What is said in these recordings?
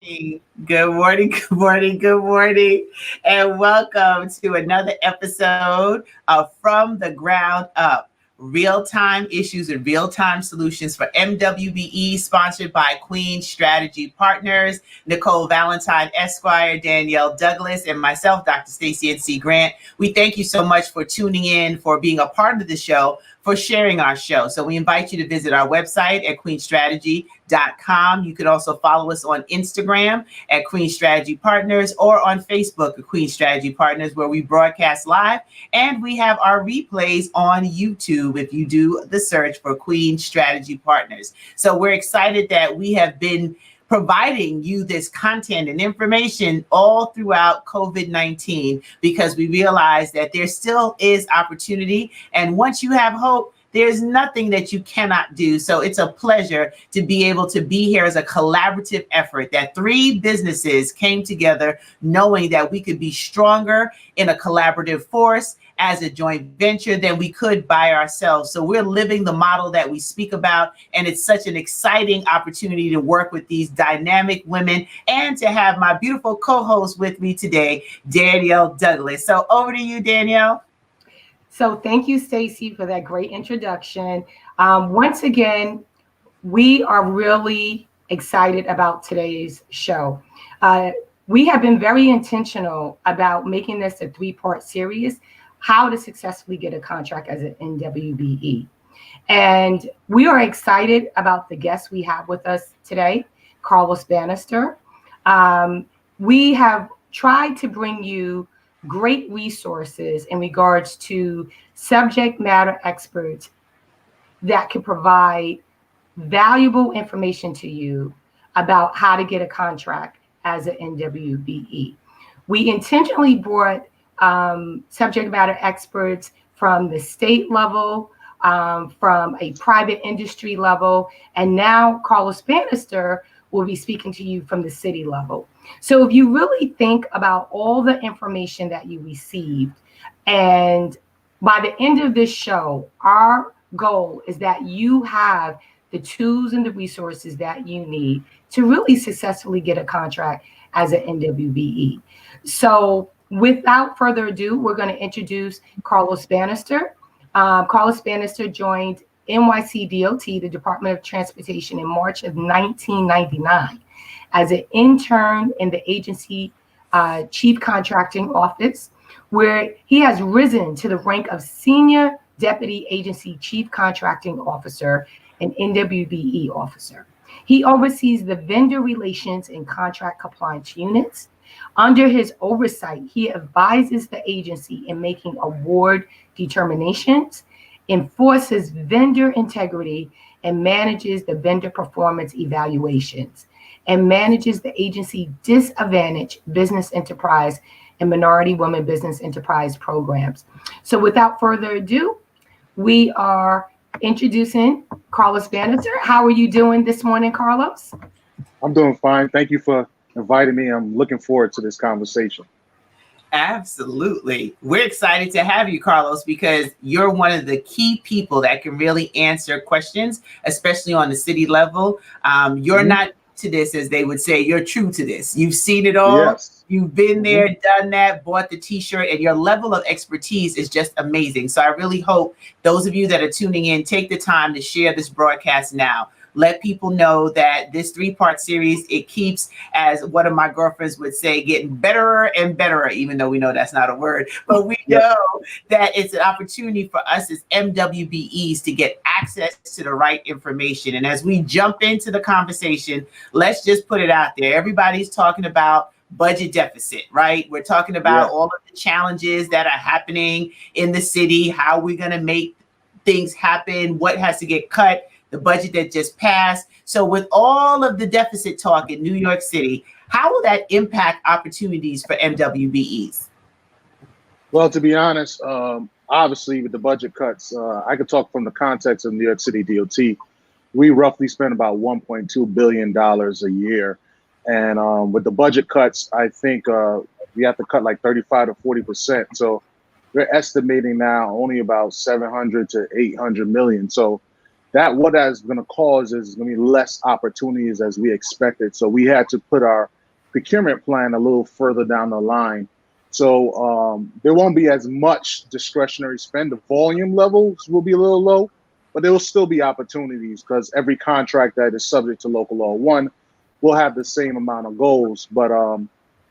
Good morning, good morning, good morning, and welcome to another episode of From the Ground Up. Real-time issues and real-time solutions for MWBE, sponsored by Queen Strategy Partners, Nicole Valentine, Esquire, Danielle Douglas, and myself, Dr. Stacie N.C. Grant. We thank you so much for tuning in, for being a part of the show, for sharing our show. So we invite you to visit our website at queenstrategy.com. You can also follow us on Instagram at Queen Strategy Partners or on Facebook at Queen Strategy Partners, where we broadcast live, and we have our replays on YouTube if you do the search for Queen Strategy Partners. So we're excited that we have been providing you this content and information all throughout COVID-19, because we realize that there still is opportunity. And once you have hope, there's nothing that you cannot do. So it's a pleasure to be able to be here as a collaborative effort, that three businesses came together knowing that we could be stronger in a collaborative force as a joint venture than we could by ourselves. So we're living the model that we speak about, and it's such an exciting opportunity to work with these dynamic women and to have my beautiful co-host with me today, Danielle Douglas. So over to you, Danielle. So thank you, Stacie, for that great introduction. Once again, we are really excited about today's show. We have been very intentional about making this a three-part series, how to successfully get a contract as an MWBE. And we are excited about the guests we have with us today, Carlos Bannister. We have tried to bring you great resources in regards to subject matter experts that can provide valuable information to you about how to get a contract as an MWBE. We intentionally brought subject matter experts from the state level, from a private industry level, and now Carlos Bannister will be speaking to you from the city level. So if you really think about all the information that you received, and by the end of this show, our goal is that you have the tools and the resources that you need to really successfully get a contract as an MWBE. So without further ado, we're going to introduce Carlos Bannister. Carlos Bannister joined NYC-DOT, the Department of Transportation, in March of 1999 as an intern in the agency chief contracting office, where he has risen to the rank of senior deputy agency chief contracting officer and MWBE officer. He oversees the vendor relations and contract compliance units. Under his oversight, he advises the agency in making award determinations, enforces vendor integrity, and manages the vendor performance evaluations, and manages the agency disadvantaged business enterprise and minority women business enterprise programs. So without further ado, we are introducing Carlos Bannister. How are you doing this morning, Carlos? I'm doing fine. Thank you for inviting me. I'm looking forward to this conversation. Absolutely. We're excited to have you, Carlos, because you're one of the key people that can really answer questions, especially on the city level. You're not to this, as they would say, you're true to this. You've seen it all. Yes. You've been there, done that, bought the t-shirt, and your level of expertise is just amazing. So I really hope those of you that are tuning in take the time to share this broadcast now. Let people know that this three-part series, it keeps, as one of my girlfriends would say, getting better and better, even though we know that's not a word. But we know that it's an opportunity for us as MWBEs to get access to the right information. And as we jump into the conversation, let's just put it out there. Everybody's talking about budget deficit, right? We're talking about all of the challenges that are happening in the city, how we're going to make things happen, what has to get cut, the budget that just passed. So with all of the deficit talk in New York City, how will that impact opportunities for MWBEs? Well, to be honest, obviously with the budget cuts, I could talk from the context of New York City DOT. We roughly spend about $1.2 billion a year. And with the budget cuts, I think we have to cut like 35 to 40%. So we're estimating now only about 700 to 800 million. So that what that's going to cause is going to be less opportunities as we expected. So we had to put our procurement plan a little further down the line. So there won't be as much discretionary spend. The volume levels will be a little low, but there will still be opportunities because every contract that is subject to local law 1 will have the same amount of goals. But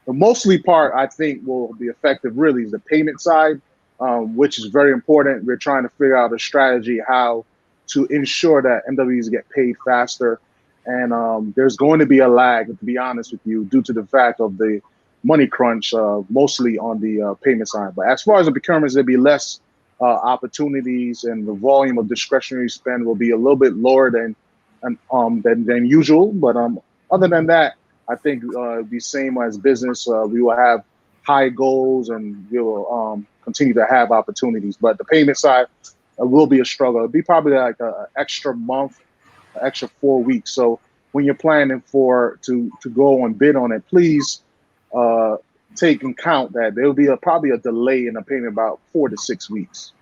the mostly part I think will be effective really is the payment side, which is very important. We're trying to figure out a strategy how to ensure that MWs get paid faster. And there's going to be a lag, to be honest with you, due to the fact of the money crunch, mostly on the payment side. But as far as the procurements, there'll be less opportunities, and the volume of discretionary spend will be a little bit lower than usual. But other than that, I think it'll be same as business. We will have high goals, and we will continue to have opportunities. But the payment side will be a struggle. It'll be probably like an extra month, an extra 4 weeks. So when you're planning to go and bid on it, please take in count that there will be probably a delay in the payment about 4 to 6 weeks.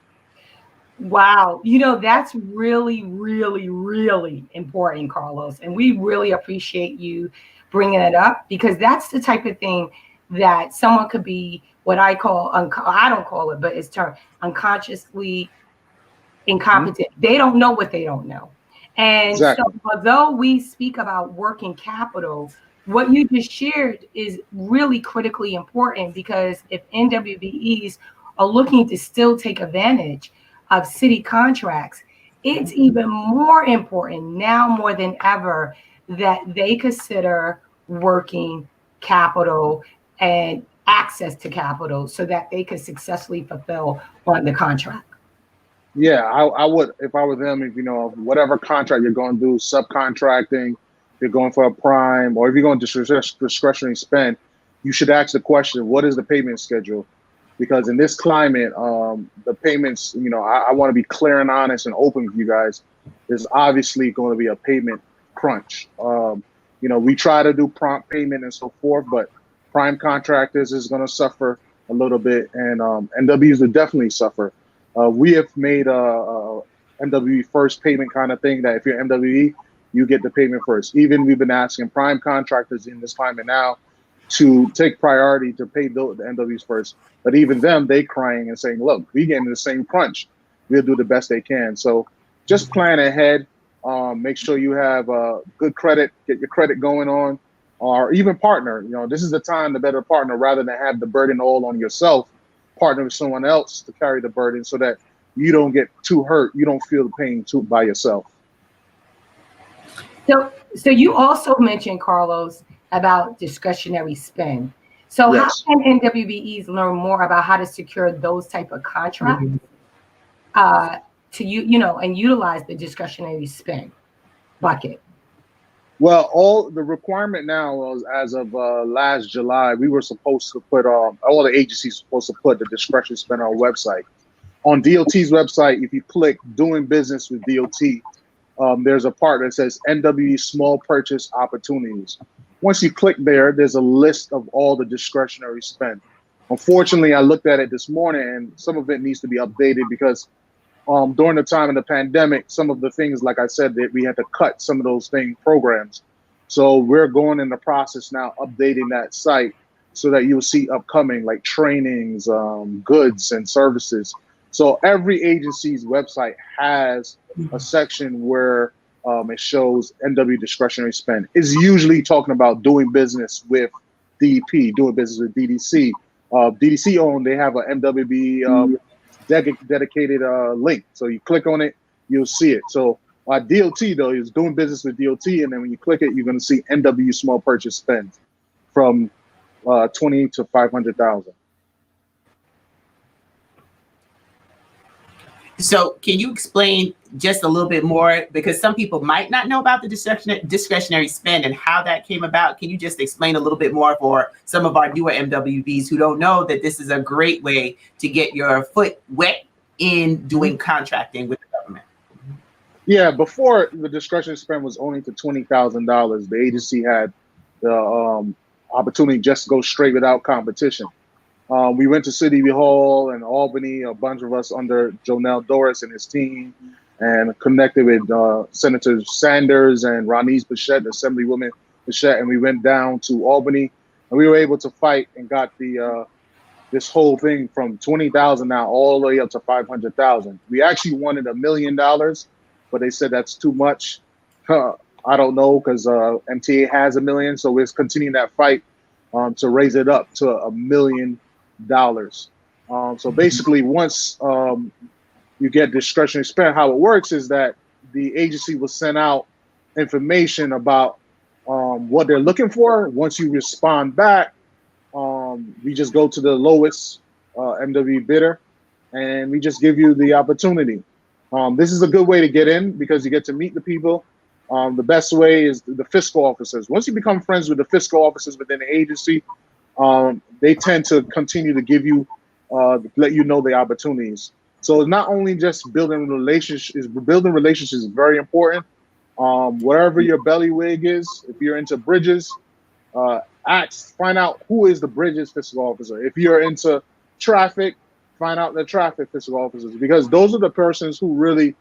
Wow. You know, that's really, really, really important, Carlos. And we really appreciate you bringing it up, because that's the type of thing that someone could be what I call, I don't call it, but it's termed unconsciously incompetent. They don't know what they don't know. And Exactly. so although we speak about working capital, what you just shared is really critically important, because if MWBEs are looking to still take advantage of city contracts, it's even more important now more than ever that they consider working capital and access to capital so that they can successfully fulfill on the contract. Yeah, I would, if I were them, if whatever contract you're going to do, subcontracting, if you're going for a prime, or if you're going to discretionary spend, you should ask the question, what is the payment schedule? Because in this climate, the payments, I want to be clear and honest and open with you guys. There's obviously going to be a payment crunch. We try to do prompt payment and so forth, but prime contractors is going to suffer a little bit, and MWs will definitely suffer. We have made a MWE first payment kind of thing, that if you're MWE, you get the payment first. Even we've been asking prime contractors in this climate now to take priority to pay the MWs first. But even them, they crying and saying, look, we get in the same crunch. We'll do the best they can. So just plan ahead. Make sure you have good credit, get your credit going on, or even partner. This is the time to better partner rather than have the burden all on yourself. Partner with someone else to carry the burden so that you don't get too hurt. You don't feel the pain too by yourself. So you also mentioned, Carlos, about discretionary spend. So Yes. How can MWBEs learn more about how to secure those type of contracts and utilize the discretionary spend bucket? Well, all the requirement now was, as of last July, we were supposed to put all the agencies supposed to put the discretionary spend on our website. On DOT's website, if you click doing business with DOT, there's a part that says MWE small purchase opportunities. Once you click there, there's a list of all the discretionary spend. Unfortunately, I looked at it this morning, and some of it needs to be updated because during the time of the pandemic, some of the things, like I said, that we had to cut some of those programs. So we're going in the process now, updating that site so that you'll see upcoming like trainings, goods and services. So every agency's website has a section where it shows MW discretionary spend. It's usually talking about doing business with DEP, doing business with DDC. DDC owned, they have a MWBE dedicated link. So you click on it, you'll see it. So DOT though is doing business with DOT, and then when you click it, you're going to see MW small purchase spend from 20 to 500,000. So can you explain just a little bit more, because some people might not know about the discretionary spend and how that came about? Can you just explain a little bit more for some of our newer MWBs who don't know that this is a great way to get your foot wet in doing contracting with the government? Yeah, before the discretionary spend was only to $20,000, the agency had the opportunity just to go straight without competition. We went to City Hall in Albany, a bunch of us under Danielle Douglas and his team, and connected with Senator Sanders and Ronise Bichette, Assemblywoman Bichette, and we went down to Albany and we were able to fight and got the this whole thing from 20,000 now all the way up to 500,000. We actually wanted $1 million, but they said that's too much. I don't know, because MTA has $1 million, so we're continuing that fight to raise it up to $1 million. So basically, once you get discretionary spend, how it works is that the agency will send out information about what they're looking for. Once you respond back, we just go to the lowest MWBE bidder, and we just give you the opportunity. This is a good way to get in because you get to meet the people. The best way is the fiscal officers. Once you become friends with the fiscal officers within the agency, they tend to continue to give you, let you know the opportunities. So it's not only just building relationships. Building relationships is very important. Wherever your bellywig is, if you're into bridges, find out who is the bridges fiscal officer. If you're into traffic, find out the traffic fiscal officers, because those are the persons who really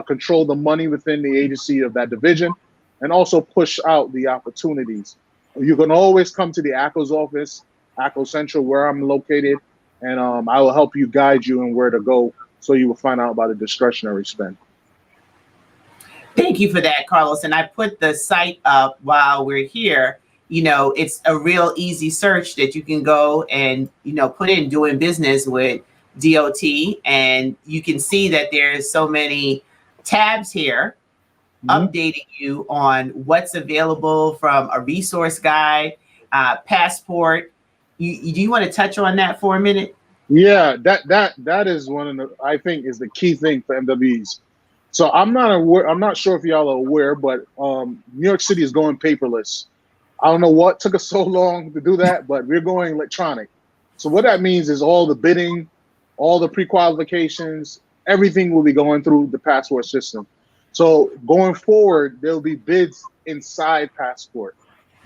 control the money within the agency of that division, and also push out the opportunities. You can always come to the ACO's office, ACO Central, where I'm located, and I will help you, guide you in where to go, so you will find out about the discretionary spend. Thank you for that, Carlos. And I put the site up while we're here. You know, it's a real easy search that you can go and, you know, put in doing business with DOT, and you can see that there's so many tabs here updating you on what's available, from a resource guide, passport. Do you want to touch on that for a minute? Yeah, that is one of the, I think, is the key thing for MWBEs. So I'm not sure if y'all are aware, but New York City is going paperless. I don't know what took us so long to do that, but we're going electronic. So what that means is all the bidding, all the pre-qualifications, everything will be going through the Passport system. So going forward, there'll be bids inside Passport.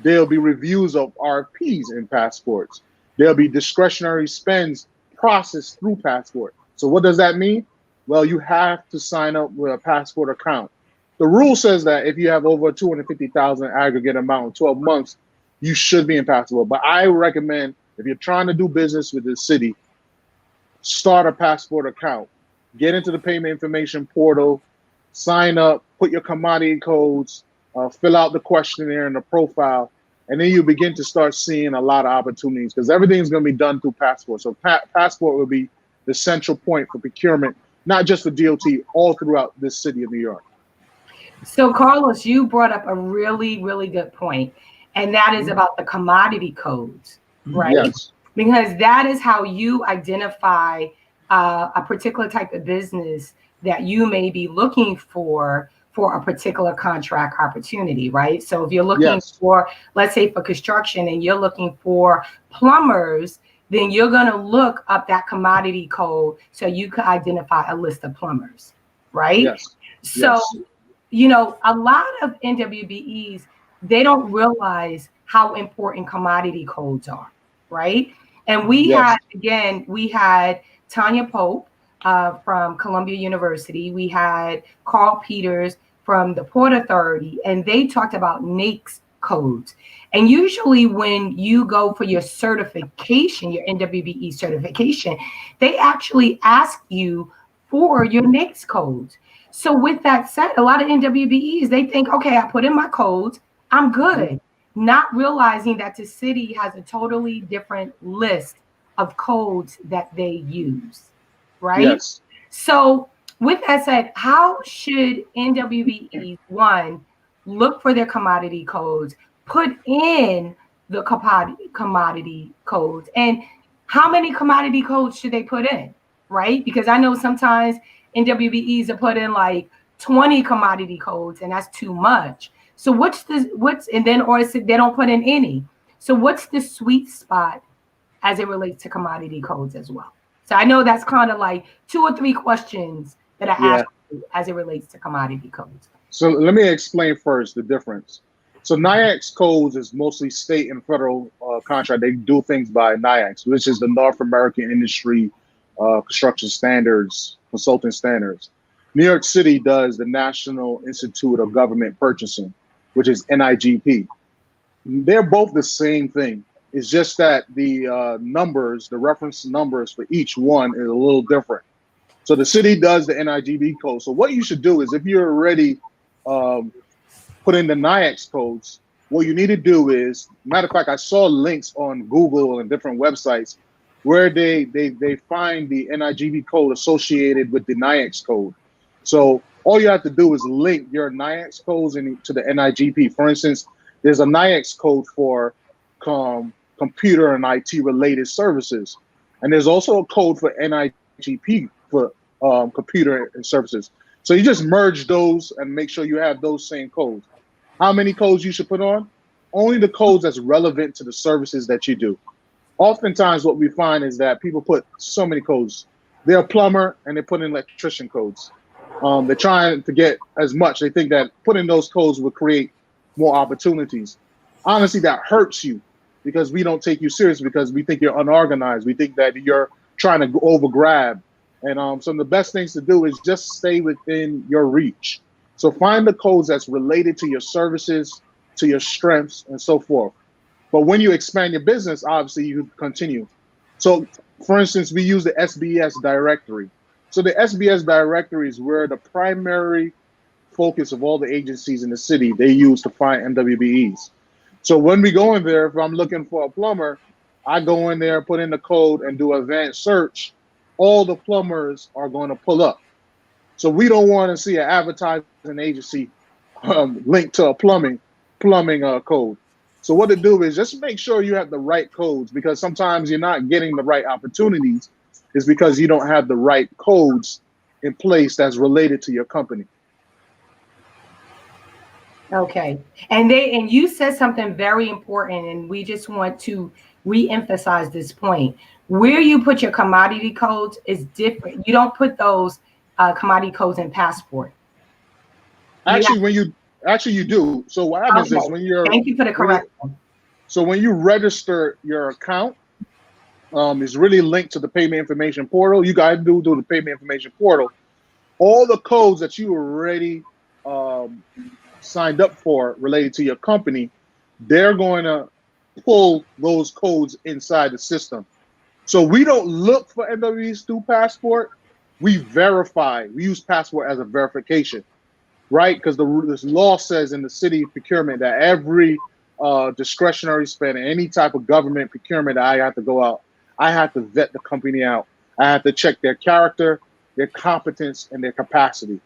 There'll be reviews of RFPs in Passports. There'll be discretionary spends processed through Passport. So what does that mean? Well, you have to sign up with a Passport account. The rule says that if you have over 250,000 aggregate amount in 12 months, you should be in Passport. But I recommend, if you're trying to do business with the city, start a Passport account. Get into the payment information portal, sign up, put your commodity codes, fill out the questionnaire and the profile, and then you begin to start seeing a lot of opportunities, because everything's going to be done through Passport. So Passport will be the central point for procurement, not just for DOT, all throughout this city of New York. So, Carlos, you brought up a really, really good point, and that is about the commodity codes, right? Yes. Because that is how you identify a particular type of business that you may be looking for a particular contract opportunity, right? So if you're looking for, let's say, for construction, and you're looking for plumbers, then you're going to look up that commodity code so you can identify a list of plumbers, right? Yes. So, you know, a lot of MWBEs, they don't realize how important commodity codes are, right? And we had Tanya Pope from Columbia University. We had Carl Peters from the Port Authority, and they talked about NAICS codes. And usually when you go for your certification, your MWBE certification, they actually ask you for your NAICS codes. So with that said, a lot of MWBEs, they think, okay, I put in my codes, I'm good. Not realizing that the city has a totally different list of codes that they use, right? Yes. So with that said, how should MWBEs, one, look for their commodity codes, put in the commodity codes, and how many commodity codes should they put in, right? Because I know sometimes MWBEs are put in like 20 commodity codes, and that's too much. So or they don't put in any. So what's the sweet spot as it relates to commodity codes as well? So I know that's kind of like 2 or 3 questions that I asked you as it relates to commodity codes. So let me explain first the difference. So NIACS codes is mostly state and federal contract. They do things by NIACS, which is the North American Industry Construction Standards, Consulting Standards. New York City does the National Institute of Government Purchasing, which is NIGP. They're both the same thing. It's just that the numbers, the reference numbers for each one is a little different. So the city does the NIGB code. So what you should do is if you're already put in the NIAX codes, what you need to do is, matter of fact, I saw links on Google and different websites where they find the NIGB code associated with the NIAX code. So all you have to do is link your NIAX codes to the NIGP. For instance, there's a NIAX code for computer and IT related services. And there's also a code for NIGP for computer and services. So you just merge those and make sure you have those same codes. How many codes you should put on? Only the codes that's relevant to the services that you do. Oftentimes what we find is that people put so many codes. They're a plumber and they put in electrician codes. They're trying to get as much. They think that putting those codes will create more opportunities. Honestly, that hurts you because we don't take you serious because we think you're unorganized. We think that you're trying to over grab. And some of the best things to do is just stay within your reach. So find the codes that's related to your services, to your strengths, and so forth. But when you expand your business, obviously you continue. So for instance, we use the SBS directory. So the SBS directory is where the primary focus of all the agencies in the city, they use to find MWBEs. So when we go in there, if I'm looking for a plumber, I go in there, put in the code and do advanced search. All the plumbers are going to pull up. So we don't want to see an advertising agency linked to a plumbing code. So what to do is just make sure you have the right codes, because sometimes you're not getting the right opportunities is because you don't have the right codes in place that's related to your company. Okay. And you said something very important, and we just want to re-emphasize this point. Where you put your commodity codes is different. You don't put those commodity codes in Passport. Actually, you do. So what happens is when you're— Thank you for the correction. So when you register your account, it's really linked to the payment information portal. You guys do the payment information portal. All the codes that you already signed up for related to your company, they're going to pull those codes inside the system. So we don't look for MWBEs through Passport. We verify. We use Passport as a verification, right? Because this law says in the city procurement that every discretionary spend, any type of government procurement that I have to go out, I have to vet the company out. I have to check their character, their competence, and their capacity.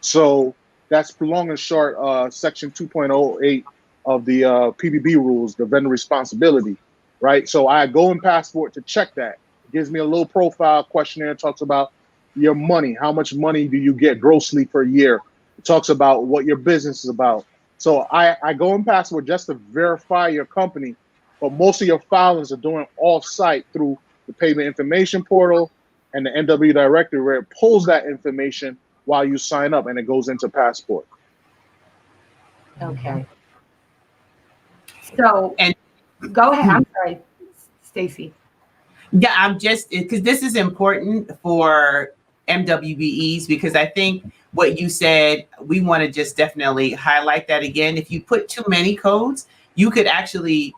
So that's long and short, section 2.08 of the PBB rules, the vendor responsibility, right? So I go in Passport to check that. It gives me a little profile questionnaire, talks about your money. How much money do you get grossly per year? It talks about what your business is about. So I go in Passport just to verify your company, but most of your filings are doing off-site through the payment information portal and the NW directory, where it pulls that information while you sign up and it goes into Passport. Okay. So, and go ahead. I'm sorry, Stacie. Yeah, I'm just, because this is important for MWBEs, because I think what you said, we want to just definitely highlight that again. If you put too many codes, you could actually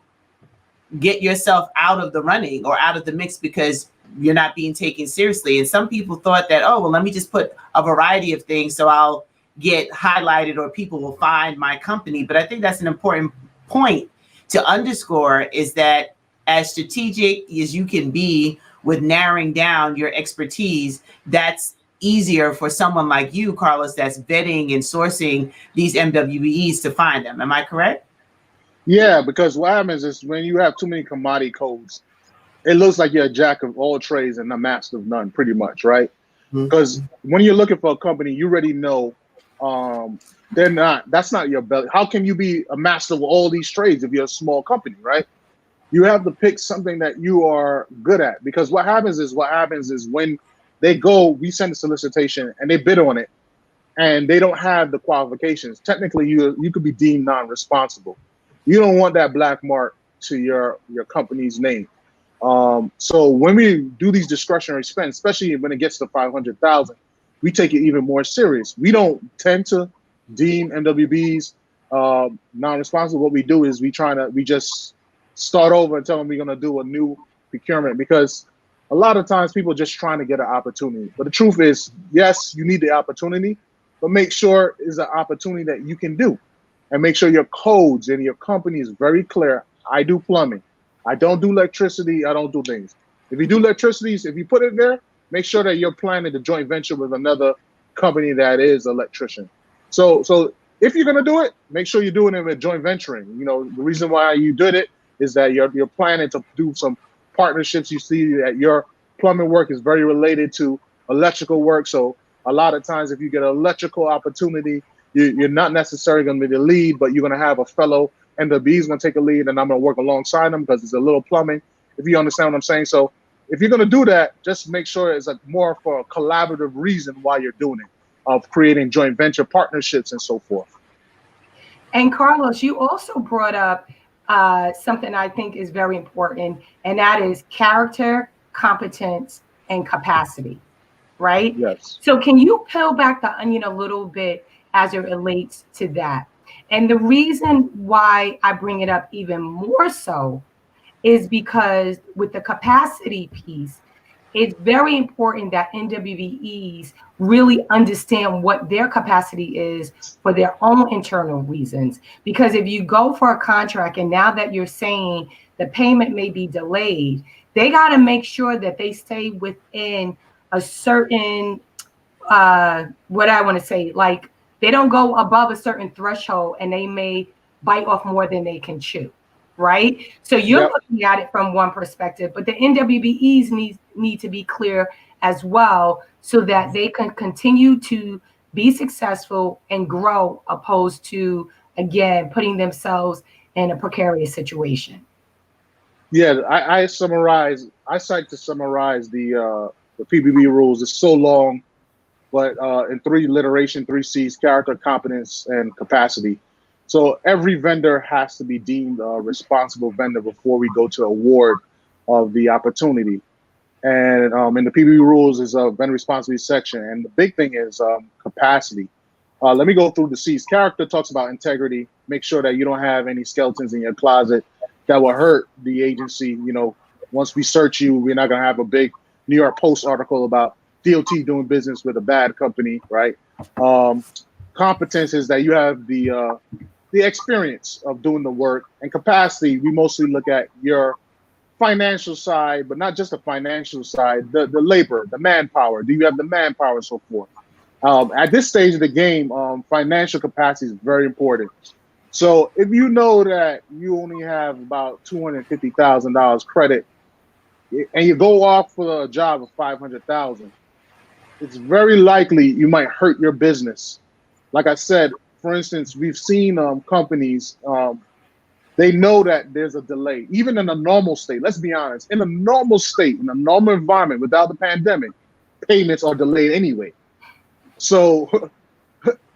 get yourself out of the running or out of the mix because you're not being taken seriously. And some people thought that, oh, well, let me just put a variety of things so I'll get highlighted or people will find my company. But I think that's an important point to underscore, is that as strategic as you can be with narrowing down your expertise, that's easier for someone like you, Carlos, that's vetting and sourcing these MWBEs to find them. Am I correct? Yeah, because what happens is when you have too many commodity codes, it looks like you're a jack of all trades and a master of none, pretty much, right? Because when you're looking for a company, you already know that's not your belly. How can you be a master of all these trades if you're a small company, right? You have to pick something that you are good at, because what happens is when they go, we send a solicitation and they bid on it and they don't have the qualifications. Technically, you could be deemed non-responsible. You don't want that black mark to your company's name. So when we do these discretionary spends, especially when it gets to 500,000, we take it even more serious. We don't tend to deem MWBs non-responsible. What we do is we just start over and tell them we're going to do a new procurement, because a lot of times people are just trying to get an opportunity. But the truth is, yes, you need the opportunity, but make sure it's an opportunity that you can do, and make sure your codes and your company is very clear. I do plumbing. I don't do electricity. I don't do things. If you do electricity, if you put it there, make sure that you're planning to joint venture with another company that is electrician. So if you're gonna do it, make sure you're doing it with joint venturing. You know, the reason why you did it is that you're planning to do some partnerships. You see that your plumbing work is very related to electrical work. So a lot of times, if you get an electrical opportunity, you're not necessarily going to be the lead, but you're going to have a fellow MWBE is going to take a lead, and I'm going to work alongside them because it's a little plumbing. If you understand what I'm saying. So if you're going to do that, just make sure it's more for a collaborative reason why you're doing it, of creating joint venture partnerships and so forth. And Carlos, you also brought up something I think is very important, and that is character, competence, and capacity, right? Yes. So can you peel back the onion a little bit as it relates to that? And the reason why I bring it up even more so is because with the capacity piece, it's very important that MWBEs really understand what their capacity is for their own internal reasons. Because if you go for a contract and now that you're saying the payment may be delayed, they got to make sure that they stay within a certain, what I want to say, like they don't go above a certain threshold and they may bite off more than they can chew. Right. So you're looking at it from one perspective, but the MWBEs need to be clear as well so that they can continue to be successful and grow, opposed to, again, putting themselves in a precarious situation. Yeah, I cite to summarize the PBB rules. It's so long, but in 3 alliteration, 3 C's: character, competence, and capacity. So every vendor has to be deemed a responsible vendor before we go to award of the opportunity. And in the PBB rules is a vendor responsibility section. And the big thing is capacity. Let me go through the C's. Character talks about integrity. Make sure that you don't have any skeletons in your closet that will hurt the agency. You know, once we search you, we're not going to have a big New York Post article about DOT doing business with a bad company, right? Competence is that you have the experience of doing the work. And capacity, we mostly look at your financial side, but not just the financial side, the labor, the manpower. Do you have the manpower and so forth? At this stage of the game, financial capacity is very important. So if you know that you only have about $250,000 credit and you go off for a job of $500,000, it's very likely you might hurt your business. Like I said, for instance, we've seen companies, they know that there's a delay. Even in a normal state, let's be honest, in a normal state, in a normal environment without the pandemic, payments are delayed anyway. So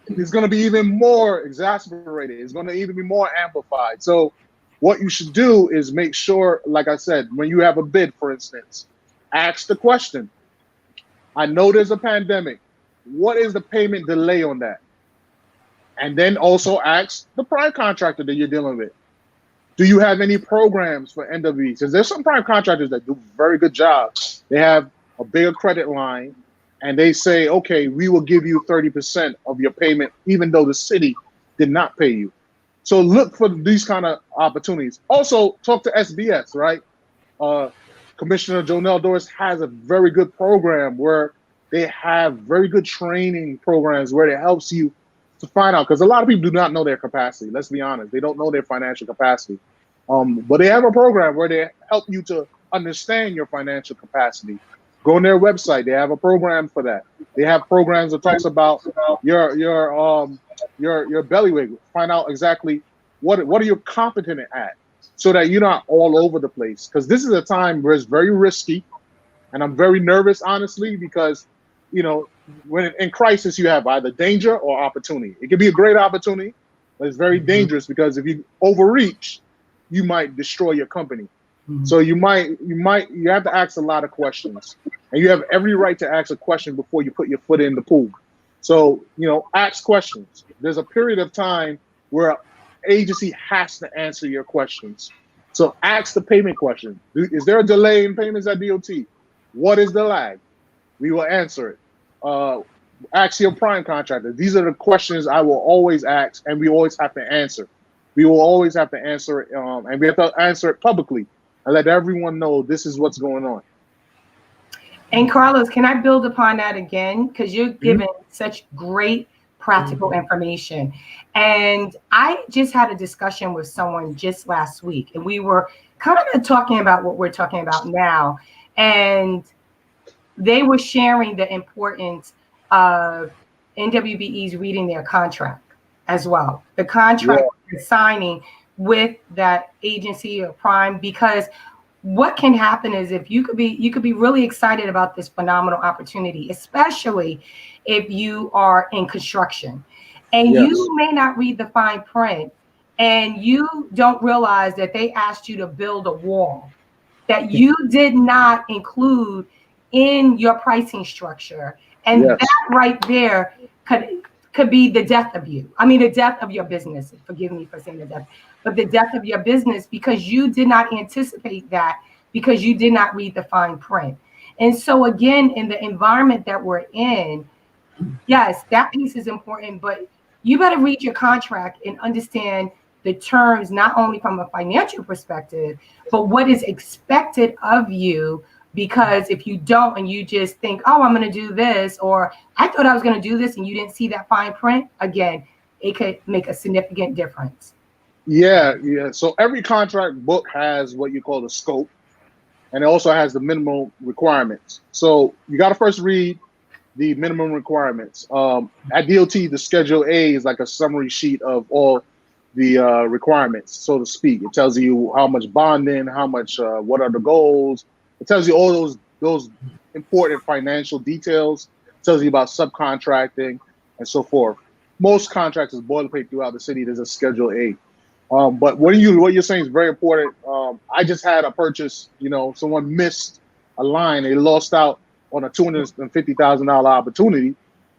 it's going to be even more exacerbated. It's going to even be more amplified. So what you should do is make sure, like I said, when you have a bid, for instance, ask the question. I know there's a pandemic. What is the payment delay on that? And then also ask the prime contractor that you're dealing with. Do you have any programs for MWBE? Because there's some prime contractors that do a very good job. They have a bigger credit line, and they say, okay, we will give you 30% of your payment, even though the city did not pay you. So look for these kind of opportunities. Also, talk to SBS, right? Commissioner Danielle Douglas has a very good program where they have very good training programs where it helps you to find out, because a lot of people do not know their capacity. Let's be honest. They don't know their financial capacity. But they have a program where they help you to understand your financial capacity. Go on their website. They have a program for that. They have programs that talks about your bellywig. Find out exactly what are you competent at, so that you're not all over the place. Because this is a time where it's very risky, and I'm very nervous, honestly, because you know, when in crisis, you have either danger or opportunity. It could be a great opportunity, but it's very dangerous, because if you overreach, you might destroy your company. So you have to ask a lot of questions, and you have every right to ask a question before you put your foot in the pool. So, you know, ask questions. There's a period of time where agency has to answer your questions. So ask the payment question. Is there a delay in payments at DOT? What is the lag? We will answer it. Ask your prime contractor. These are the questions I will always ask, and we always have to answer. We will always have to answer it, and we have to answer it publicly and let everyone know this is what's going on. And Carlos, can I build upon that again? Because you're giving such great practical information. And I just had a discussion with someone just last week, and we were kind of talking about what we're talking about now. And they were sharing the importance of MWBEs reading their contract as well. The contract signing with that agency or prime, because what can happen is if you could be really excited about this phenomenal opportunity, especially if you are in construction and you may not read the fine print and you don't realize that they asked you to build a wall that you did not include in your pricing structure. And that right there could be the death of you. I mean, the death of your business. Forgive me for saying the death, but the death of your business, because you did not anticipate that, because you did not read the fine print. And so again, in the environment that we're in, yes, that piece is important, but you better read your contract and understand the terms, not only from a financial perspective, but what is expected of you. Because if you don't, and you just think, oh, I'm going to do this, or I thought I was going to do this, and you didn't see that fine print, again, it could make a significant difference. Yeah. So every contract book has what you call the scope, and it also has the minimum requirements. So you got to first read the minimum requirements. At DOT, the Schedule A is like a summary sheet of all the requirements, so to speak. It tells you how much bonding, how much, what are the goals. It tells you all those important financial details. It tells you about subcontracting and so forth. Most contracts is boilerplate throughout the city. There's a Schedule A. But what you're saying is very important. I just had a purchase. Someone missed a line. They lost out on a $250,000 opportunity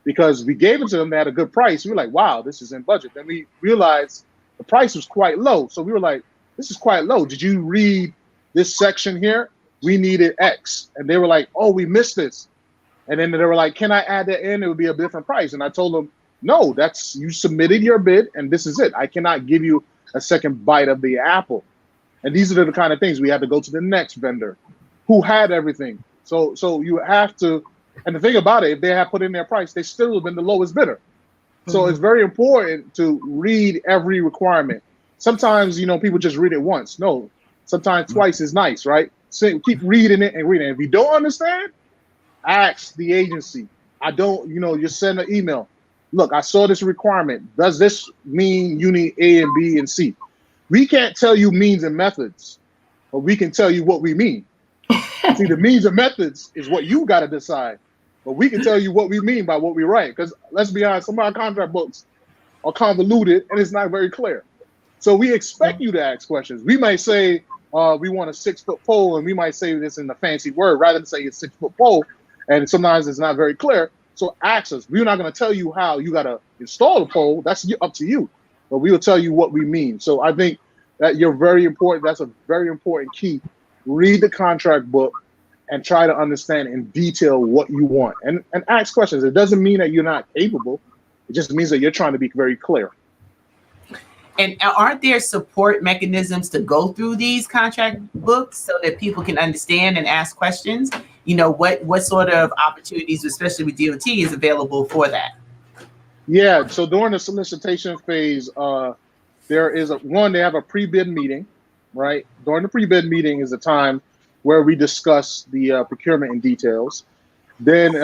because we gave it to them. They had a good price. We were like, wow, this is in budget. Then we realized the price was quite low. So we were like, this is quite low. Did you read this section here? We needed X. And they were like, oh, we missed this. And then they were like, can I add that in? It would be a different price. And I told them, no, you submitted your bid and this is it. I cannot give you a second bite of the apple. And these are the kind of things we had to go to the next vendor who had everything. So you have to, and the thing about it, if they had put in their price, they still would have been the lowest bidder. So it's very important to read every requirement. Sometimes, people just read it once. No, sometimes twice is nice, right? So keep reading it and reading it. If you don't understand, ask the agency. You send an email. Look, I saw this requirement. Does this mean you need A and B and C? We can't tell you means and methods, but we can tell you what we mean. See, the means and methods is what you got to decide. But we can tell you what we mean by what we write. Because let's be honest, some of our contract books are convoluted and it's not very clear. So we expect you to ask questions. We might say we want a 6-foot pole, and we might say this in a fancy word rather than say it's 6-foot pole. And sometimes it's not very clear. So ask us. We're not going to tell you how you got to install the pole. That's up to you. But we will tell you what we mean. So I think that you're very important. That's a very important key. Read the contract book and try to understand in detail what you want and ask questions. It doesn't mean that you're not capable. It just means that you're trying to be very clear. And aren't there support mechanisms to go through these contract books so that people can understand and ask questions? What sort of opportunities, especially with DOT, is available for that? Yeah, so during the solicitation phase, there is they have a pre-bid meeting, right? During the pre-bid meeting is a time where we discuss the procurement in details. Then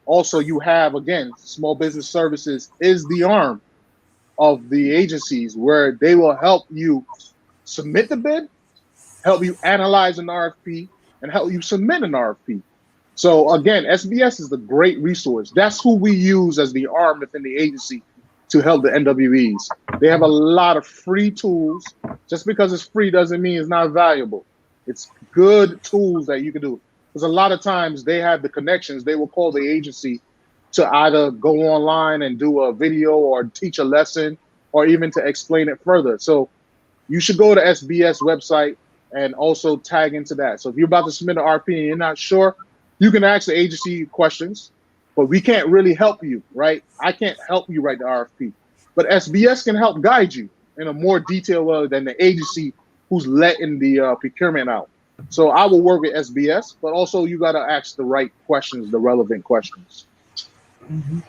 also you have, again, small business services is the arm of the agencies where they will help you submit the bid, help you analyze an RFP, and help you submit an RFP. So again, SBS is the great resource. That's who we use as the arm within the agency to help the MWBEs. They have a lot of free tools. Just because it's free doesn't mean it's not valuable. It's good tools that you can do. Because a lot of times they have the connections. They will call the agency to either go online and do a video or teach a lesson or even to explain it further. So you should go to SBS website and also tag into that. So if you're about to submit an RP and you're not sure, you can ask the agency questions, but we can't really help you, right? I can't help you write the RFP, but SBS can help guide you in a more detailed way than the agency who's letting the procurement out. So I will work with SBS, but also you got to ask the right questions, the relevant questions.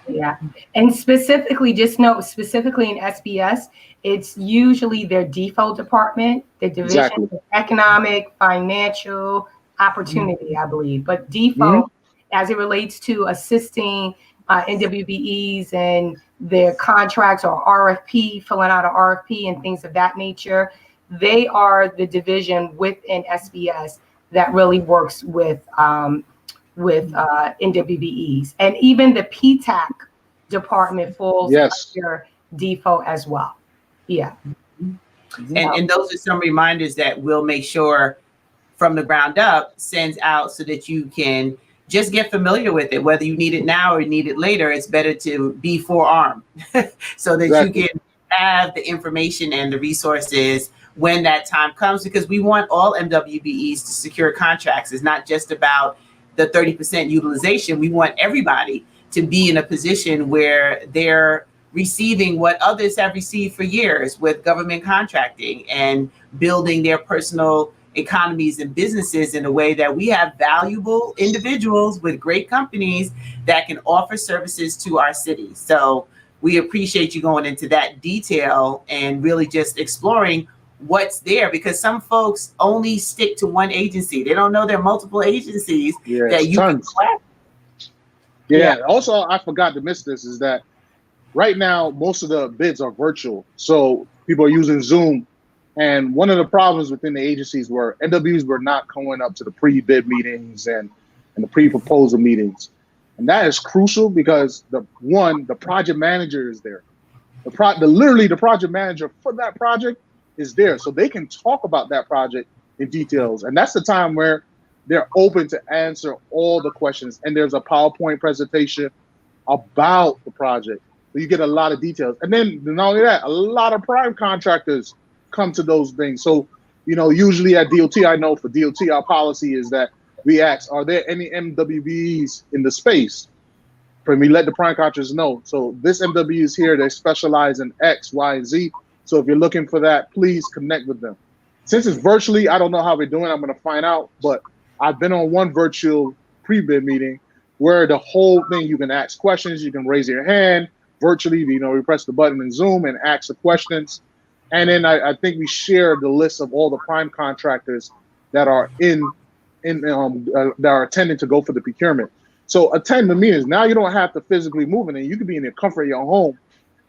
Yeah, and specifically, just note specifically in SBS, it's usually their default department, the division of economic, financial opportunity, I believe. But default, as it relates to assisting MWBEs and their contracts or RFP, filling out an RFP and things of that nature, they are the division within SBS that really works with MWBEs, and even the PTAC department falls under default as well. Yeah. And those are some reminders that we'll make sure from the ground up sends out so that you can just get familiar with it, whether you need it now or need it later. It's better to be forearmed so that you can have the information and the resources when that time comes, because we want all MWBEs to secure contracts. It's not just about the 30% utilization. We want everybody to be in a position where they're receiving what others have received for years with government contracting and building their personal economies and businesses in a way that we have valuable individuals with great companies that can offer services to our city. So we appreciate you going into that detail and really just exploring what's there, because some folks only stick to one agency. They don't know there are multiple agencies that you can collect. Also, I forgot to miss this, is that right now most of the bids are virtual, so people are using Zoom, and one of the problems within the agencies were MWs were not going up to the pre-bid meetings and the pre-proposal meetings, and that is crucial because the project manager is there. Literally the project manager for that project is there, so they can talk about that project in details, and that's the time where they're open to answer all the questions, and there's a PowerPoint presentation about the project, so you get a lot of details. And then not only that, a lot of prime contractors come to those things. So usually at DOT, I know for DOT our policy is that we ask, are there any MWBEs in the space? And we let the prime contractors know. So this MW is here, they specialize in X, Y, and Z. So if you're looking for that, please connect with them. Since it's virtually, I don't know how we're doing. I'm going to find out. But I've been on one virtual pre-bid meeting where the whole thing, you can ask questions, you can raise your hand virtually. We press the button in Zoom and ask the questions. And then I think we share the list of all the prime contractors that are that are attending to go for the procurement. So attend the meetings. Now you don't have to physically move in, and you can be in the comfort of your home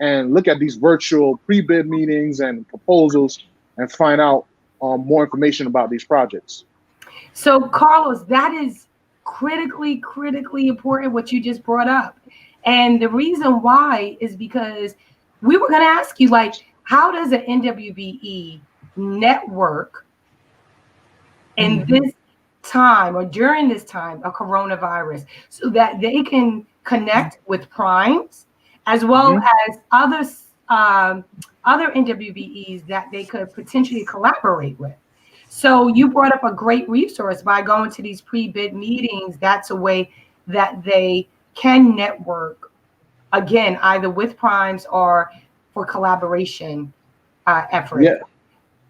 and look at these virtual pre-bid meetings and proposals and find out more information about these projects. So Carlos, that is critically important what you just brought up. And the reason why is because we were going to ask you, how does an MWBE network in this time or during this time of coronavirus so that they can connect with primes as well as other MWBEs that they could potentially collaborate with? So you brought up a great resource by going to these pre-bid meetings. That's a way that they can network, again, either with primes or for collaboration efforts. Yeah.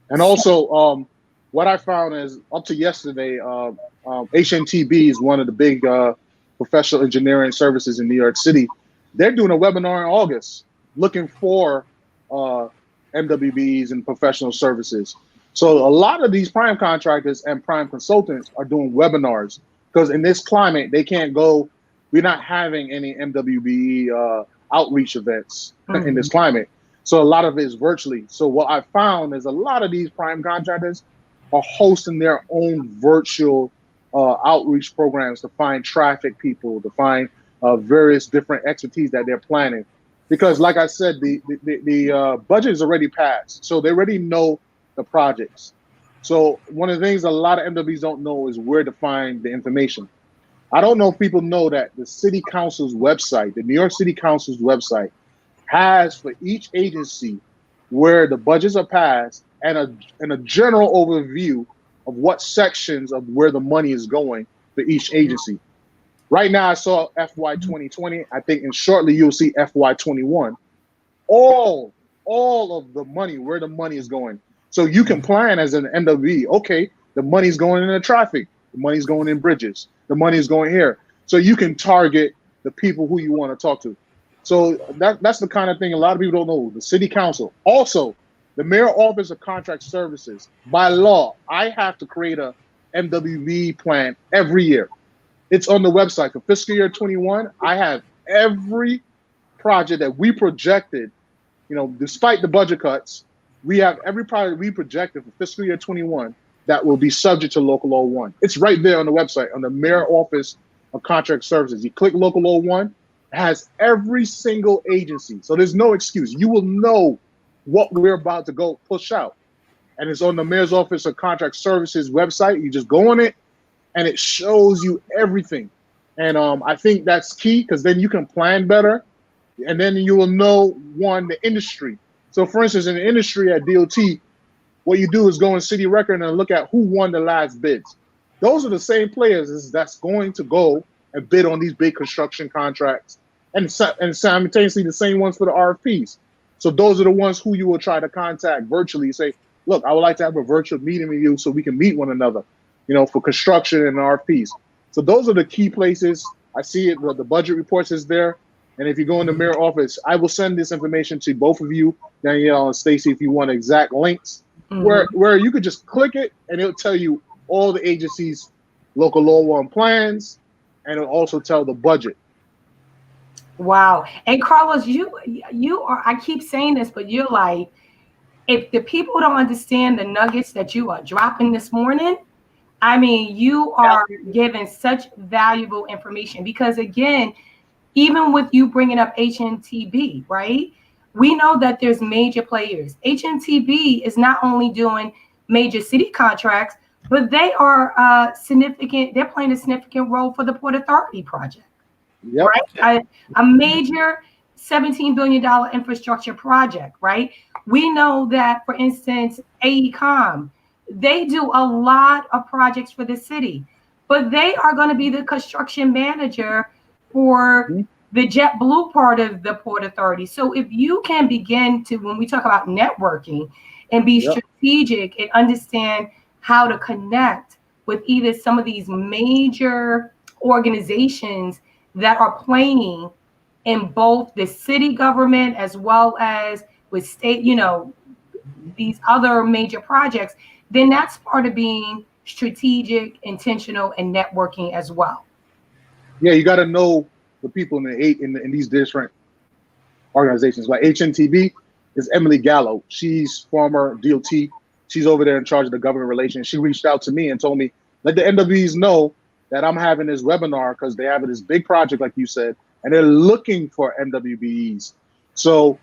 And also, what I found is up to yesterday, HNTB is one of the big professional engineering services in New York City. They're doing a webinar in August looking for MWBEs and professional services. So a lot of these prime contractors and prime consultants are doing webinars because in this climate, they can't go. We're not having any MWBE outreach events in this climate. So a lot of it is virtually. So what I found is a lot of these prime contractors are hosting their own virtual outreach programs to find traffic people, to find various different expertise that they're planning. Because like I said, the budget is already passed. So they already know the projects. So one of the things a lot of MWs don't know is where to find the information. I don't know if people know that the city council's website, the New York City Council's website, has for each agency where the budgets are passed and a general overview of what sections of where the money is going for each agency. Right now, I saw FY 2020. I think, and shortly you'll see FY 21. All of the money, where the money is going. So you can plan as an MWBE. Okay, the money's going in the traffic. The money's going in bridges. The money is going here. So you can target the people who you want to talk to. So that's the kind of thing a lot of people don't know. The city council. Also, the mayor office of contract services. By law, I have to create a MWBE plan every year. It's on the website. For fiscal year 21, I have every project that we projected, despite the budget cuts, we have every project we projected for fiscal year 21 that will be subject to Local Law 1. It's right there on the website, on the Mayor Office of Contract Services. You click Local Law 1, it has every single agency. So there's no excuse. You will know what we're about to go push out. And it's on the Mayor's Office of Contract Services website. You just go on it, and it shows you everything. And I think that's key, because then you can plan better, and then you will know, the industry. So for instance, in the industry at DOT, what you do is go in City Record and look at who won the last bids. Those are the same players that's going to go and bid on these big construction contracts, and simultaneously the same ones for the RFPs. So those are the ones who you will try to contact virtually. Say, look, I would like to have a virtual meeting with you so we can meet one another, for construction and RFPs. So those are the key places. I see it. The budget reports is there. And if you go in the mayor office, I will send this information to both of you, Danielle and Stacie, if you want exact links, where you could just click it and it'll tell you all the agencies' Local Law 1 plans, and it'll also tell the budget. Wow. And Carlos, you are, I keep saying this, but you're like, if the people don't understand the nuggets that you are dropping this morning, I mean, you are giving such valuable information, because again, even with you bringing up HNTB, right? We know that there's major players. HNTB is not only doing major city contracts, but they are significant. They're playing a significant role for the Port Authority project, right? A major $17 billion infrastructure project, right? We know that, for instance, AECOM, they do a lot of projects for the city, but they are going to be the construction manager for the JetBlue part of the Port Authority. So if you can begin to, when we talk about networking, and be strategic and understand how to connect with either some of these major organizations that are playing in both the city government as well as with state, these other major projects, then that's part of being strategic, intentional, and networking as well. Yeah, you got to know the people in these different organizations. Like HNTB is Emily Gallo. She's former DOT. She's over there in charge of the government relations. She reached out to me and told me, let the MWBs know that I'm having this webinar because they have this big project, like you said, and they're looking for MWBEs. So,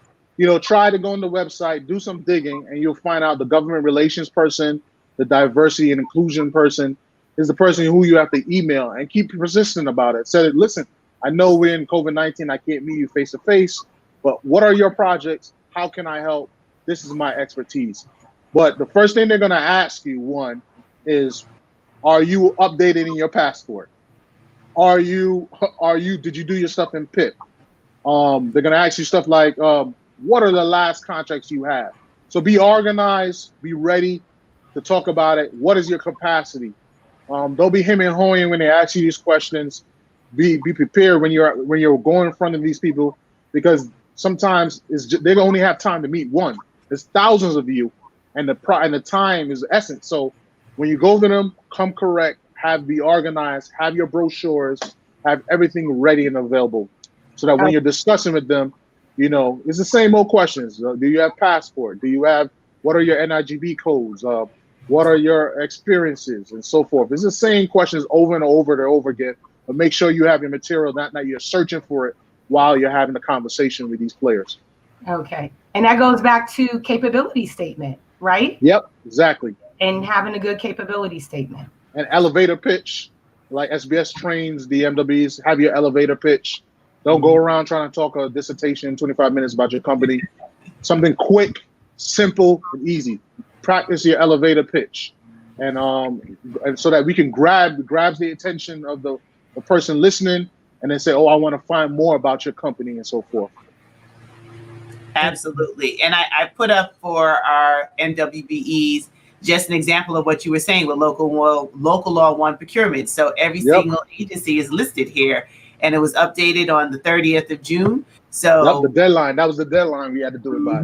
try to go on the website, do some digging, and you'll find out the government relations person, the diversity and inclusion person is the person who you have to email, and keep persistent about it. Say, listen, I know we're in COVID-19, I can't meet you face to face, but what are your projects? How can I help? This is my expertise. But the first thing they're going to ask you, one, is, are you updating your passport? Did you do your stuff in PIP? They're going to ask you stuff like, what are the last contracts you have? So be organized, be ready to talk about it. What is your capacity? Don't be hemming and hawing when they ask you these questions. Be prepared when you're going in front of these people, because sometimes they only have time to meet one. There's thousands of you, and the time is essence. So when you go to them, come correct, be organized, have your brochures, have everything ready and available, so that when you're discussing with them, it's the same old questions. Do you have passport? What are your NIGB codes? What are your experiences, and so forth? It's the same questions over and over and over again, but make sure you have your material, not that you're searching for it while you're having a conversation with these players. Okay. And that goes back to capability statement, right? Yep, exactly. And having a good capability statement. An elevator pitch, like SBS trains the MWBs, have your elevator pitch. Don't go around trying to talk a dissertation in 25 minutes about your company. Something quick, simple and easy. Practice your elevator pitch, and so that we can grabs the attention of the person listening, and then say, oh, I want to find more about your company and so forth. Absolutely. And I put up for our MWBEs just an example of what you were saying with local law 1 procurement. So every single agency is listed here, and it was updated on the 30th of June. So the deadline, that was the deadline we had to do it by.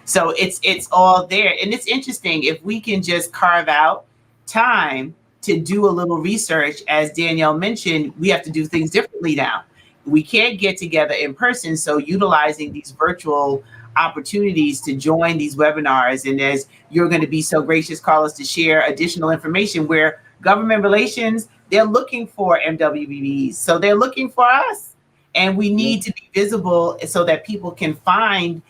So it's all there. And it's interesting if we can just carve out time to do a little research. As Danielle mentioned, we have to do things differently now. We can't get together in person. So utilizing these virtual opportunities to join these webinars. And as you're going to be so gracious, Carlos, to share additional information where government relations, they're looking for MWBEs. So they're looking for us. And we need to be visible so that people can find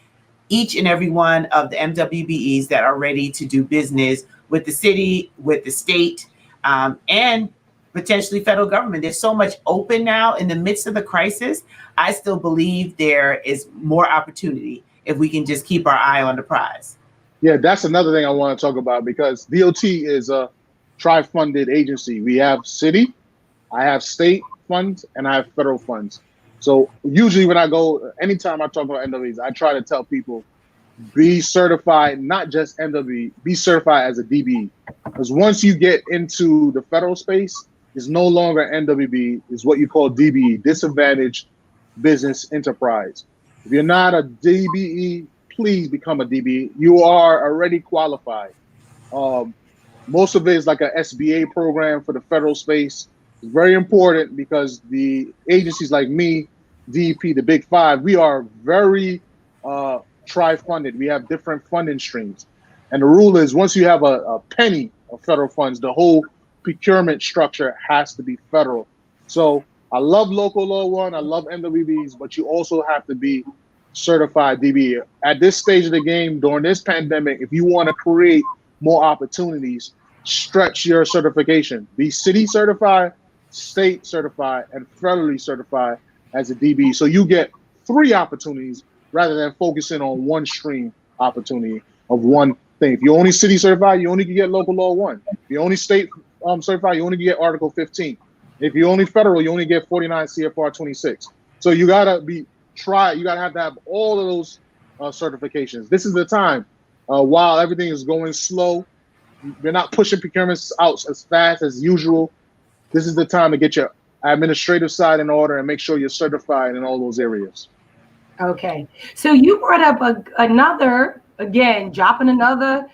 each and every one of the MWBEs that are ready to do business with the city, with the state, and potentially federal government. There's so much open now in the midst of the crisis. I still believe there is more opportunity if we can just keep our eye on the prize. Yeah, that's another thing I want to talk about, because DOT is a tri-funded agency. We have city, I have state funds, and I have federal funds. So usually when I go, anytime I talk about MWBEs, I try to tell people, be certified, not just MWBE, be certified as a DBE. Because once you get into the federal space, it's no longer MWBE, it's what you call DBE, Disadvantaged Business Enterprise. If you're not a DBE, please become a DBE. You are already qualified. Most of it is like a SBA program for the federal space. It's very important because the agencies like me, DEP, the Big Five, we are very tri-funded. We have different funding streams. And the rule is once you have a penny of federal funds, the whole procurement structure has to be federal. So I love local law 1, I love MWBEs, but you also have to be certified DBE. At this stage of the game, during this pandemic, if you want to create more opportunities, stretch your certification. Be city certified, state certified, and federally certified as a DBE. So you get 3 opportunities rather than focusing on one stream opportunity of one thing. If you're only city certified, you only can get local law 1. If you're only state certified, you only get Article 15. If you're only federal, you only get 49 CFR 26. So you gotta you gotta have all of those certifications. This is the time. While everything is going slow, you're not pushing procurements out as fast as usual. This is the time to get your administrative side in order and make sure you're certified in all those areas. Okay. So you brought up another, again, dropping another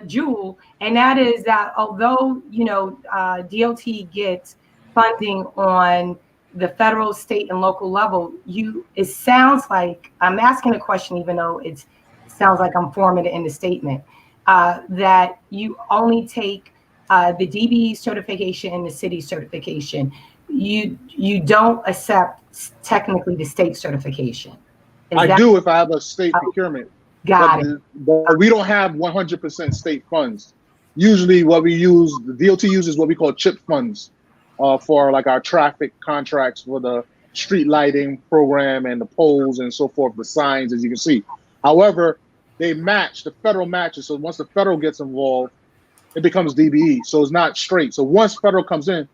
jewel, and that is that although, DOT gets funding on the federal, state, and local level, it sounds like, I'm asking a question even though it sounds like I'm forming it in the statement, that you only take the DBE certification and the city certification. You don't accept technically the state certification. I do if I have a state procurement. Got it. But we don't have 100% state funds. Usually what we use, the DOT uses what we call CHIP funds for like our traffic contracts for the street lighting program and the poles and so forth, the signs, as you can see. However, they match, the federal matches. So once the federal gets involved, it becomes DBE. So it's not straight. So once federal comes in,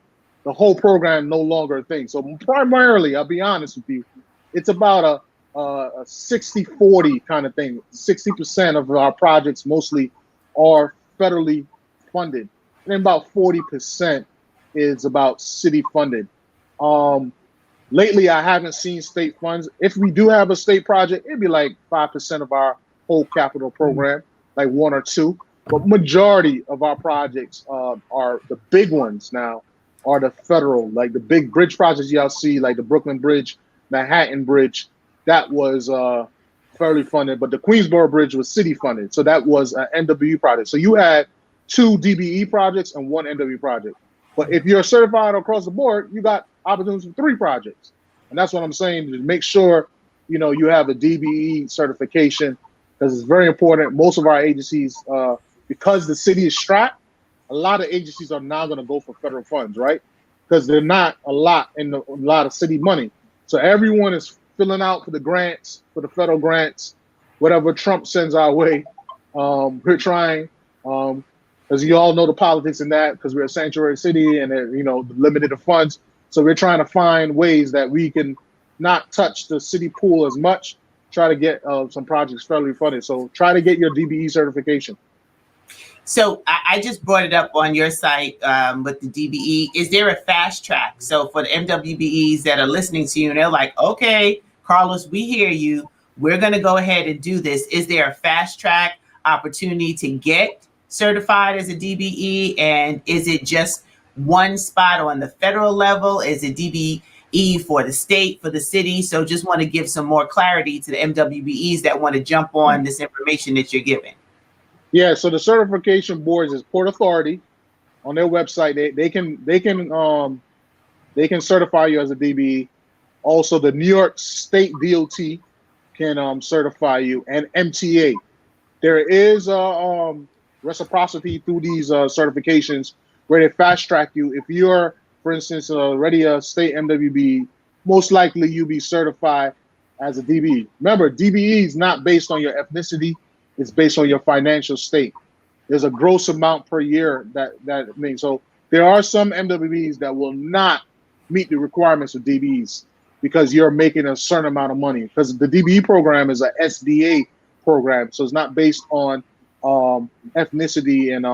the whole program no longer a thing. So primarily, I'll be honest with you, it's about a 60-40 kind of thing. 60% of our projects mostly are federally funded, and then about 40% is about city funded. Lately, I haven't seen state funds. If we do have a state project, it'd be like 5% of our whole capital program, like 1 or 2. But majority of our projects are the big ones now. Are the federal, like the big bridge projects y'all see, like the Brooklyn Bridge, Manhattan Bridge, that was federally funded, but the Queensboro Bridge was city funded. So that was an MWBE project. So you had 2 DBE projects and 1 MWBE project. But if you're certified across the board, you got opportunities for 3 projects. And that's what I'm saying, to make sure, you have a DBE certification, because it's very important. Most of our agencies, because the city is strapped, a lot of agencies are now going to go for federal funds, right? Because they're not a lot of city money. So everyone is filling out for the grants, for the federal grants, whatever Trump sends our way. We're trying, as you all know, the politics in that, because we're a sanctuary city and limited the funds. So we're trying to find ways that we can not touch the city pool as much. Try to get some projects federally funded. So try to get your DBE certification. So I just brought it up on your site with the DBE. Is there a fast track? So for the MWBEs that are listening to you, and they're like, okay, Carlos, we hear you. We're going to go ahead and do this. Is there a fast track opportunity to get certified as a DBE? And is it just one spot on the federal level? Is it DBE for the state, for the city? So just want to give some more clarity to the MWBEs that want to jump on this information that you're giving. Yeah, so the certification boards is Port Authority on their website. They can certify you as a DBE. Also, the New York State DOT can certify you, and MTA. There is reciprocity through these certifications where they fast track you. If you're, for instance, already a state MWBE, most likely you'll be certified as a DBE. Remember, DBE is not based on your ethnicity. It's based on your financial state. There's a gross amount per year that means. So there are some MWBEs that will not meet the requirements of DBEs because you're making a certain amount of money. Because the DBE program is a SDA program, so it's not based on ethnicity and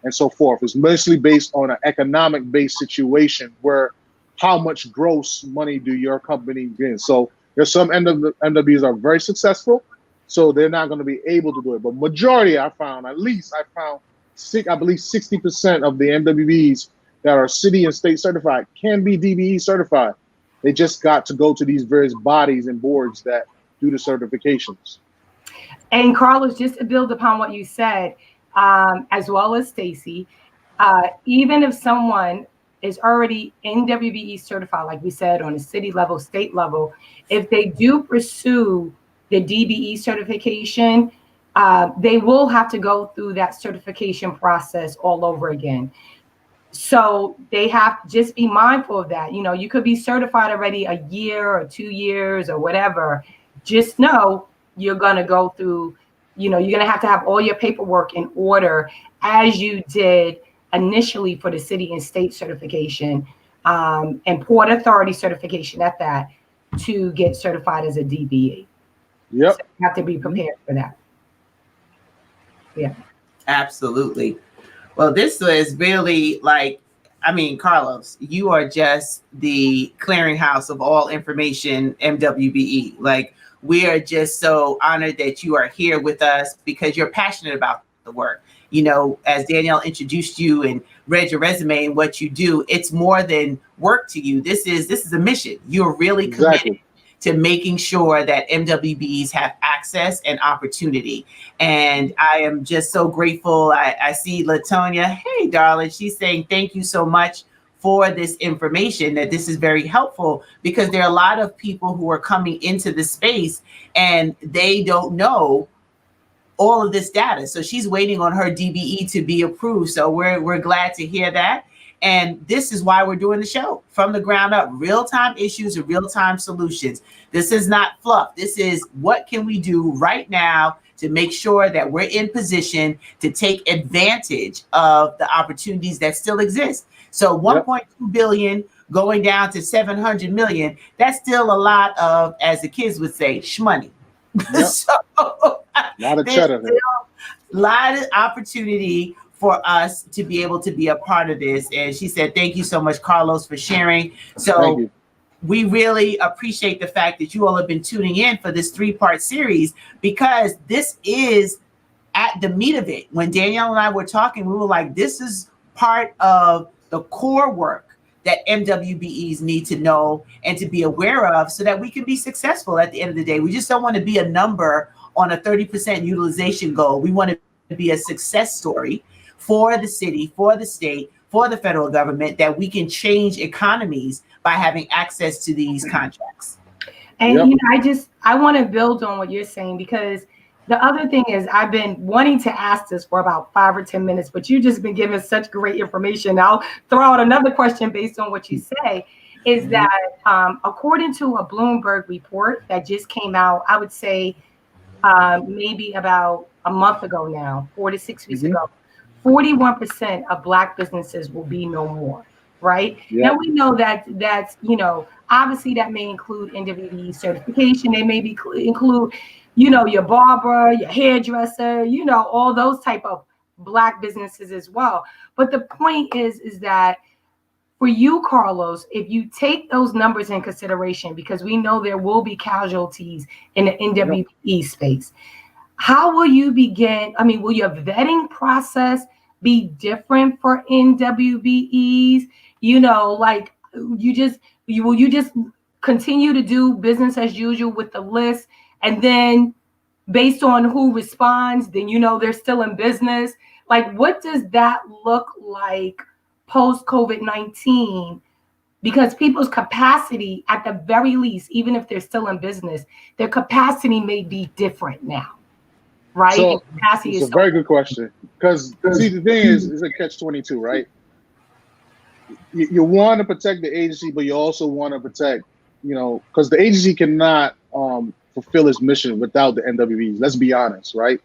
so forth. It's mostly based on an economic-based situation where how much gross money do your company get. So there's some MWBEs are very successful, so they're not going to be able to do it. But majority, I found 60% of the MWBEs that are city and state certified can be DBE certified. They just got to go to these various bodies and boards that do the certifications. And Carlos, just to build upon what you said, as well as Stacie, even if someone is already MWBE certified, like we said, on a city level, state level, if they do pursue the DBE certification, they will have to go through that certification process all over again. So they have to just be mindful of that. You know, you could be certified already a year or 2 years or whatever. Just know you're going to go through, you're going to have all your paperwork in order as you did initially for the city and state certification and Port Authority certification at that to get certified as a DBE. Yep. So you have to be prepared for that. Yeah. Absolutely. Well, this was really Carlos, you are just the clearinghouse of all information MWBE. Like, we are just so honored that you are here with us because you're passionate about the work. You know, as Danielle introduced you and read your resume and what you do, it's more than work to you. This is a mission. You're really committed to making sure that MWBEs have access and opportunity. And I am just so grateful. I see LaTonya. Hey, darling, she's saying thank you so much for this information, that this is very helpful because there are a lot of people who are coming into the space and they don't know all of this data. So she's waiting on her DBE to be approved. So we're glad to hear that. And this is why we're doing the show from the ground up, real-time issues and real-time solutions. This is not fluff. This is what can we do right now to make sure that we're in position to take advantage of the opportunities that still exist. So 1.2 billion going down to 700 million, that's still a lot of, as the kids would say, shmoney. Yep. So a lot of cheddar. A lot of opportunity for us to be able to be a part of this. And she said, thank you so much, Carlos, for sharing. So we really appreciate the fact that you all have been tuning in for this 3-part series, because this is at the meat of it. When Danielle and I were talking, we were like, this is part of the core work that MWBEs need to know and to be aware of so that we can be successful at the end of the day. We just don't want to be a number on a 30% utilization goal. We want to be a success story for the city, for the state, for the federal government, that we can change economies by having access to these contracts. And I want to build on what you're saying, because the other thing is, I've been wanting to ask this for about 5 or 10 minutes, but you've just been giving such great information. I'll throw out another question based on what you say, is that according to a Bloomberg report that just came out, I would say maybe about a month ago now, 4 to 6 weeks Mm-hmm. ago, 41% of Black businesses will be no more. Right now, Yep. we know that that's, obviously that may include NWBE certification. They may include, your barber, your hairdresser, all those type of Black businesses as well. But the point is that for you, Carlos, if you take those numbers in consideration, because we know there will be casualties in the Yep. NWBE space, how will you begin? I mean, will your vetting process be different for NWBEs? Like will you just continue to do business as usual with the list, and then based on who responds, then they're still in business? Like, what does that look like post COVID-19? Because people's capacity, at the very least, even if they're still in business, their capacity may be different now, right? And So capacity it's is a so very good question, because see, the thing is a catch-22, right? You want to protect the agency, but you also want to protect, because the agency cannot fulfill its mission without the NWBs. Let's be honest, right?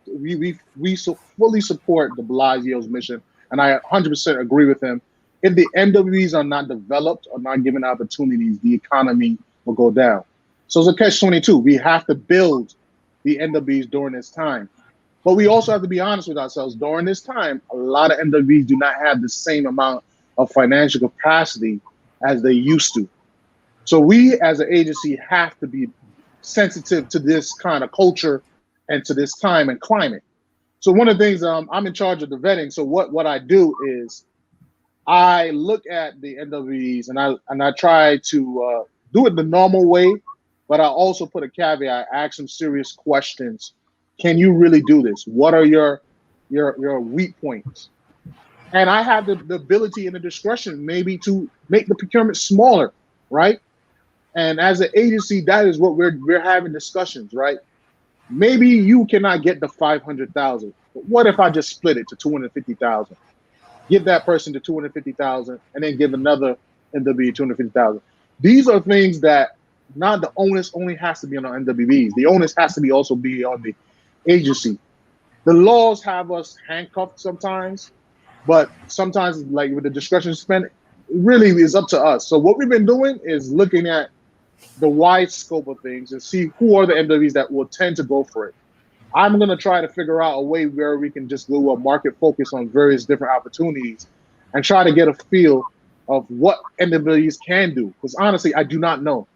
We so fully support de Blasio's mission, and I 100% agree with him. If the NWBs are not developed or not given opportunities, the economy will go down. So it's a catch-22. We have to build the NWBs during this time. But we also have to be honest with ourselves. During this time, a lot of NWBs do not have the same amount of financial capacity as they used to. So we as an agency have to be sensitive to this kind of culture and to this time and climate. So one of the things, I'm in charge of the vetting. So what I do is I look at the NWBs and I try to do it the normal way, but I also put a caveat. I ask some serious questions. Can you really do this? What are your weak points? And I have the ability and the discretion maybe to make the procurement smaller, right? And as an agency, that is what we're having discussions, right? Maybe you cannot get the 500,000, but what if I just split it to 250,000? Give that person the 250,000, and then give another NWB 250,000. These are things that not the onus only has to be on our NWBs. The onus has to be also be on the agency. The laws have us handcuffed sometimes, but sometimes, like with the discretion spend, it really is up to us. So what we've been doing is looking at the wide scope of things and see who are the NWBs that will tend to go for it. I'm going to try to figure out a way where we can just do a market focus on various different opportunities and try to get a feel of what NWBs can do. Because honestly, I do not know.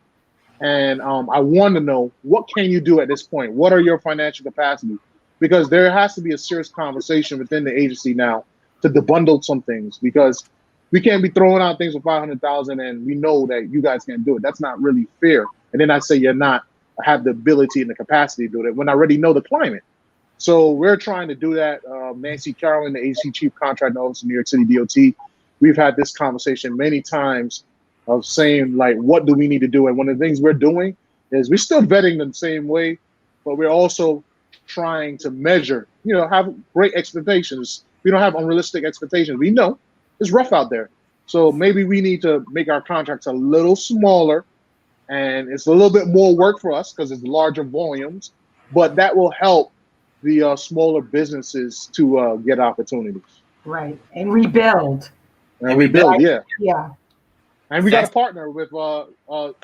And I want to know, what can you do at this point? What are your financial capacity? Because there has to be a serious conversation within the agency now to debundle some things, because we can't be throwing out things for 500,000 and we know that you guys can't do it. That's not really fair. And then I say you're not have the ability and the capacity to do it when I already know the climate. So we're trying to do that. Nancy Carolyn, the agency chief contract officer in New York City DOT, we've had this conversation many times of saying, like, what do we need to do? And one of the things we're doing is we're still vetting them the same way, but we're also trying to measure, have great expectations. We don't have unrealistic expectations. We know it's rough out there. So maybe we need to make our contracts a little smaller, and it's a little bit more work for us because it's larger volumes, but that will help the smaller businesses to get opportunities. right, and rebuild. And rebuild, Right? yeah. Yeah. And we got to partner with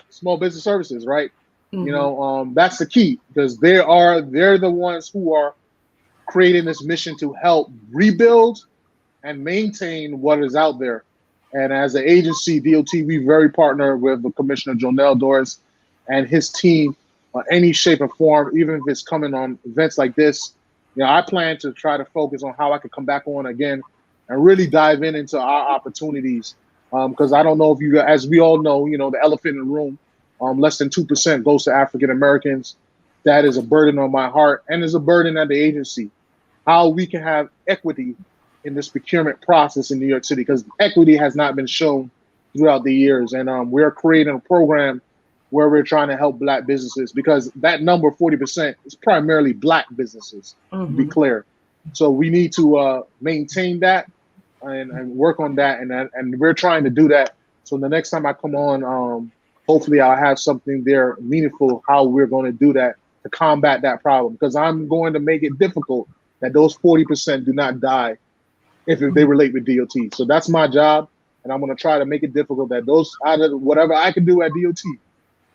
small business services, right? Mm-hmm. That's the key, because they're the ones who are creating this mission to help rebuild and maintain what is out there. And as an agency, DOT, we very partner with Commissioner Danielle Douglas and his team on any shape or form, even if it's coming on events like this. I plan to try to focus on how I could come back on again and really dive into our opportunities. Because I don't know if you, as we all know, the elephant in the room, less than 2% goes to African Americans. That is a burden on my heart, and is a burden at the agency. How we can have equity in this procurement process in New York City, because equity has not been shown throughout the years. And we're creating a program where we're trying to help Black businesses, because that number 40% is primarily Black businesses, to be clear. So we need to maintain that and work on that. And we're trying to do that. So the next time I come on hopefully I'll have something there meaningful how we're going to do that to combat that problem, because I'm going to make it difficult that those 40% do not die if they relate with DOT. So that's my job, and I'm going to try to make it difficult that those, out of whatever I can do at DOT,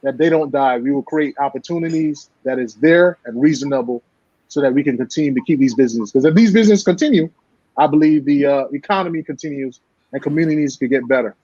that they don't die. We will create opportunities that is there and reasonable so that we can continue to keep these businesses. Because if these businesses continue, I believe the economy continues and communities could get better.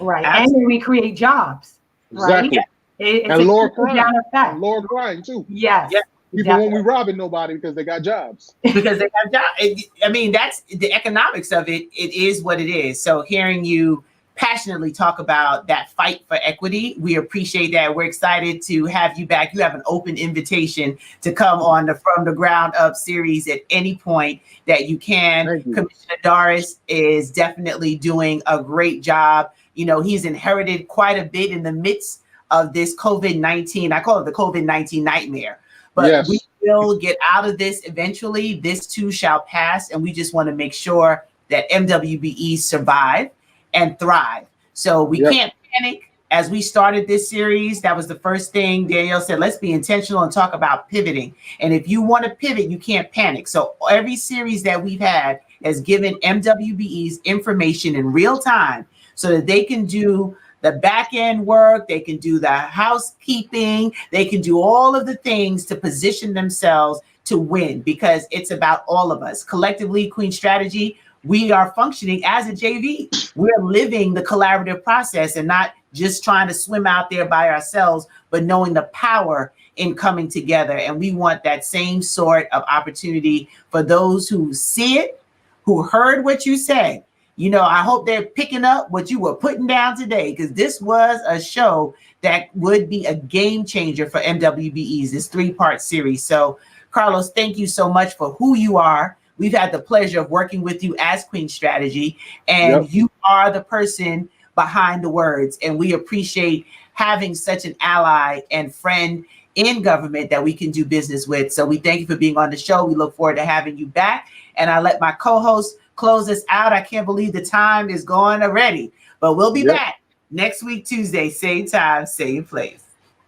Right. Absolutely. And we create jobs. Exactly. Right? It's and lower crime. And lower crime too. Yes. Yeah. Even when we robbing nobody because they got jobs. Because they got jobs. I mean, that's the economics of it. It is what it is. So hearing you passionately talk about that fight for equity, we appreciate that. We're excited to have you back. You have an open invitation to come on the From the Ground Up series at any point that you can. Thank you. Commissioner Doris is definitely doing a great job. You know, he's inherited quite a bit in the midst of this COVID-19. I call it the COVID-19 nightmare. But yes, we will get out of this eventually. This too shall pass. And we just want to make sure that MWBE survive and thrive. So we can't panic. As we started this series, that was the first thing Danielle said, let's be intentional and talk about pivoting. And if you want to pivot, you can't panic. So every series that we've had has given MWBEs information in real time so that they can do the back end work, they can do the housekeeping, they can do all of the things to position themselves to win, because it's about all of us. Collectively, Queen Strategy, we are functioning as a JV. We're living the collaborative process and not just trying to swim out there by ourselves, but knowing the power in coming together. And we want that same sort of opportunity for those who see it, who heard what you said. You know, I hope they're picking up what you were putting down today, because this was a show that would be a game changer for MWBEs, this 3-part series. So, Carlos, thank you so much for who you are. We've had the pleasure of working with you as Queen Strategy, and you are the person behind the words. And we appreciate having such an ally and friend in government that we can do business with. So we thank you for being on the show. We look forward to having you back. And I let my co-host close us out. I can't believe the time is gone already, but we'll be back next week, Tuesday, same time, same place.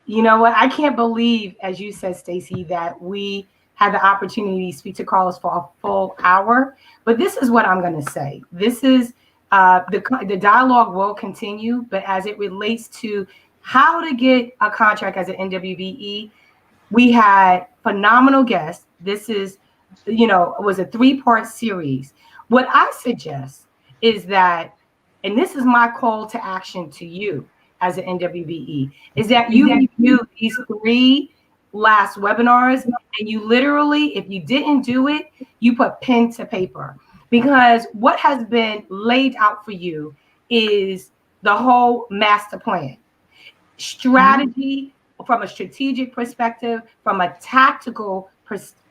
You know what? I can't believe, as you said, Stacie, that we had the opportunity to speak to Carlos for a full hour. But this is what I'm going to say. This is the dialogue will continue, but as it relates to how to get a contract as an MWBE, we had phenomenal guests. This is, you know, it was a 3-part series. What I suggest is that, and this is my call to action to you as an MWBE, is that you review these 3 last webinars, and you literally, if you didn't do it, you put pen to paper, because what has been laid out for you is the whole master plan, strategy from a strategic perspective, from a tactical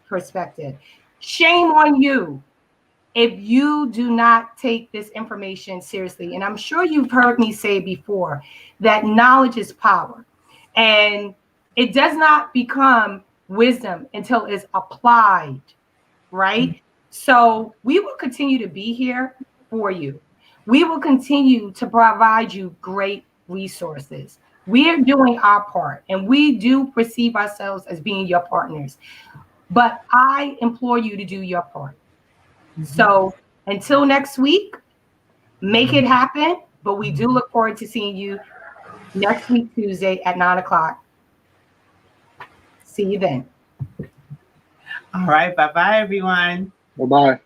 perspective. Shame on you if you do not take this information seriously. And I'm sure you've heard me say before that knowledge is power, and it does not become wisdom until it's applied, right? So we will continue to be here for you. We will continue to provide you great resources. We are doing our part, and we do perceive ourselves as being your partners. But I implore you to do your part. So until next week, make it happen. But we do look forward to seeing you next week, Tuesday at 9 o'clock. See you then. All right. Bye-bye, everyone. Bye-bye.